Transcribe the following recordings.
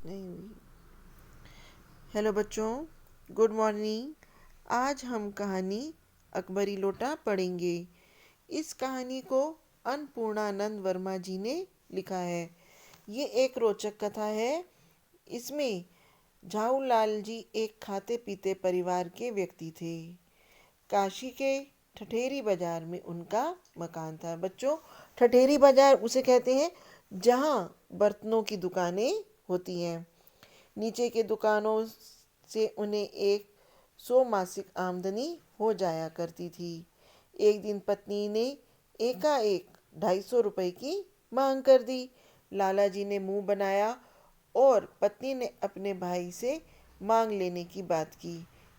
नहीं हुई। हेलो बच्चों, गुड मॉर्निंग। आज हम कहानी अकबरी लोटा पढ़ेंगे। इस कहानी को अन्नपूर्णानंद वर्मा जी ने लिखा है। ये एक रोचक कथा है। इसमें झाऊलाल जी एक खाते पीते परिवार के व्यक्ति थे। काशी के ठठेरी बाजार में उनका मकान था। बच्चों, ठठेरी बाजार उसे कहते हैं जहाँ बर्तनों की दुकानें होती हैं। नीचे के दुकानों से उन्हें एक 100 मासिक आमदनी हो जाया करती थी। एक दिन पत्नी ने एकाएक 250 रुपए की मांग कर दी। लाला जी ने मुंह बनाया और पत्नी ने अपने भाई से मांग लेने की बात की।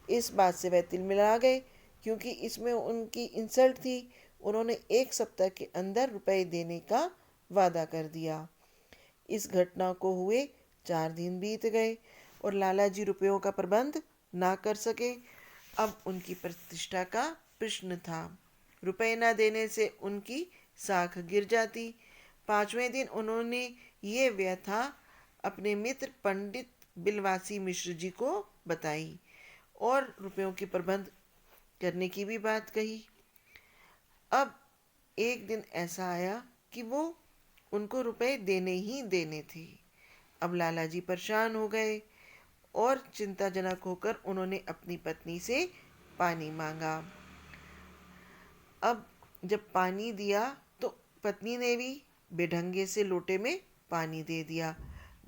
इस बात से वह तिलमिला गए, क्योंकि इसमें उनकी इंसल्ट थी। उन्होंने एक सप्ताह के अंदर रुपए देने का वादा कर दिया। इस घटना को हुए 4 दिन बीत गए और लाला जी रुपयों का प्रबंध ना कर सके। अब उनकी प्रतिष्ठा का प्रश्न था। रुपए न देने से उनकी साख गिर जाती। 5वें दिन उन्होंने ये व्यथा अपने मित्र पंडित बिलवासी मिश्र जी को बताई और रुपयों के प्रबंध करने की भी बात कही। अब एक दिन ऐसा आया कि वो उनको रुपए देने ही देने थे। अब लाला जी परेशान हो गए और चिंताजनक होकर उन्होंने अपनी पत्नी से पानी मांगा। अब जब पानी दिया तो पत्नी ने भी बेढंगे से लोटे में पानी दे दिया,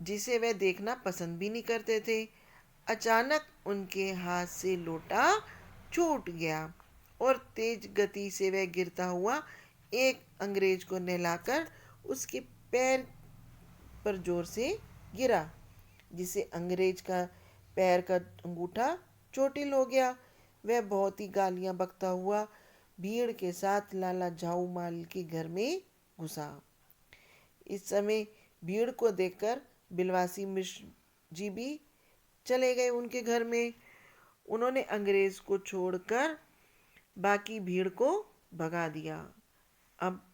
जिसे वह देखना पसंद भी नहीं करते थे। अचानक उनके हाथ से लोटा छूट गया और तेज गति से वह गिरता हुआ एक अंग्रेज को नहलाकर उसके पैर पर जोर से गिरा, जिसे अंग्रेज का पैर का अंगूठा चोटिल हो गया। वह बहुत ही गालियां बकता हुआ भीड़ के साथ लाला झाऊ माल के घर में घुसा। इस समय भीड़ को देखकर बिलवासी मिश्र जी भी चले गए उनके घर में। उन्होंने अंग्रेज को छोड़कर बाकी भीड़ को भगा दिया। अब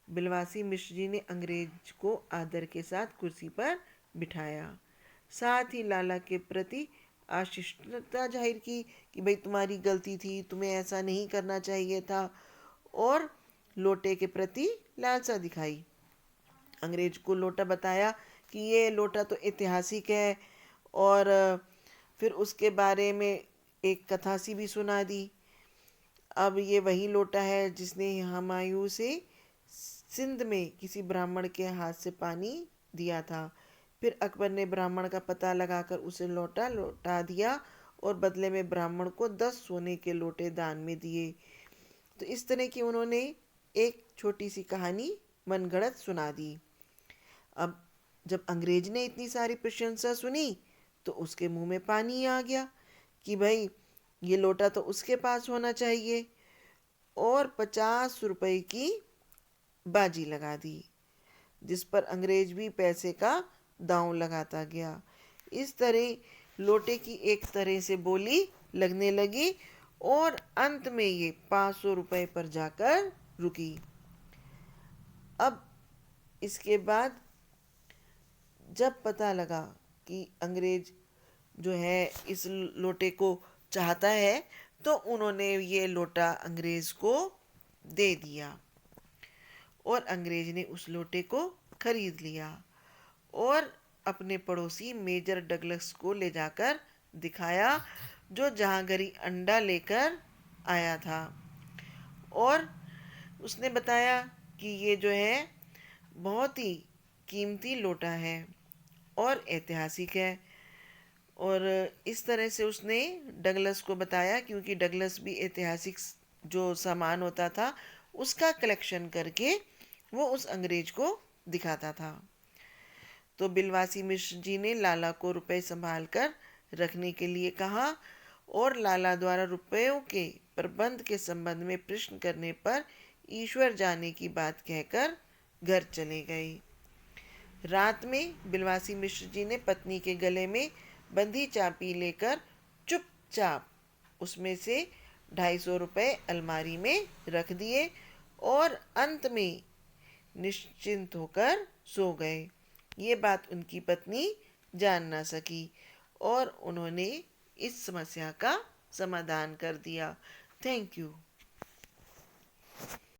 बिलवासी मिश्र जी ने अंग्रेज को आदर के साथ कुर्सी पर बिठाया। साथ ही लाला के प्रति आशिष्टता जाहिर की कि भाई तुम्हारी गलती थी, तुम्हें ऐसा नहीं करना चाहिए था, और लोटे के प्रति लालसा दिखाई। अंग्रेज को लोटा बताया कि ये लोटा तो ऐतिहासिक है, और फिर उसके बारे में एक कथा सी भी सुना दी। अब ये वही लोटा है जिसने हुमायूं से सिंध में किसी ब्राह्मण के हाथ से पानी दिया था। फिर अकबर ने ब्राह्मण का पता लगाकर उसे लौटा दिया और बदले में ब्राह्मण को 10 सोने के लोटे दान में दिए। तो इस तरह की उन्होंने एक छोटी सी कहानी मनगढ़ंत सुना दी। अब जब अंग्रेज ने इतनी सारी प्रशंसा सुनी तो उसके मुंह में पानी आ गया कि भाई ये लोटा तो उसके पास होना चाहिए, और 50 रुपए की बाजी लगा दी, जिस पर अंग्रेज भी पैसे का दांव लगाता गया। इस तरह लोटे की एक तरह से बोली लगने लगी और अंत में ये 500 रुपए पर जाकर रुकी। अब इसके बाद जब पता लगा कि अंग्रेज जो है इस लोटे को चाहता है, तो उन्होंने ये लोटा अंग्रेज को दे दिया और अंग्रेज ने उस लोटे को खरीद लिया और अपने पड़ोसी मेजर डगलस को ले जाकर दिखाया, जो जहांगीरी अंडा लेकर आया था। और उसने बताया कि ये जो है बहुत ही कीमती लोटा है और ऐतिहासिक है। और इस तरह से उसने डगलस को बताया, क्योंकि डगलस भी ऐतिहासिक जो सामान होता था उसका कलेक्शन करके वो उस अंग्रेज को दिखाता था। तो बिलवासी मिश्र जी ने लाला को रुपए संभाल कर रखने के लिए कहा और लाला द्वारा रुपयों के प्रबंध के संबंध में प्रश्न करने पर ईश्वर जाने की बात कहकर घर चले गए। रात में बिलवासी मिश्र जी ने पत्नी के गले में बंधी चाबी लेकर चुपचाप उसमें से 250 रुपए अलमारी में रख दिए और अंत में निश्चिंत होकर सो गए। ये बात उनकी पत्नी जान ना सकी और उन्होंने इस समस्या का समाधान कर दिया। Thank you.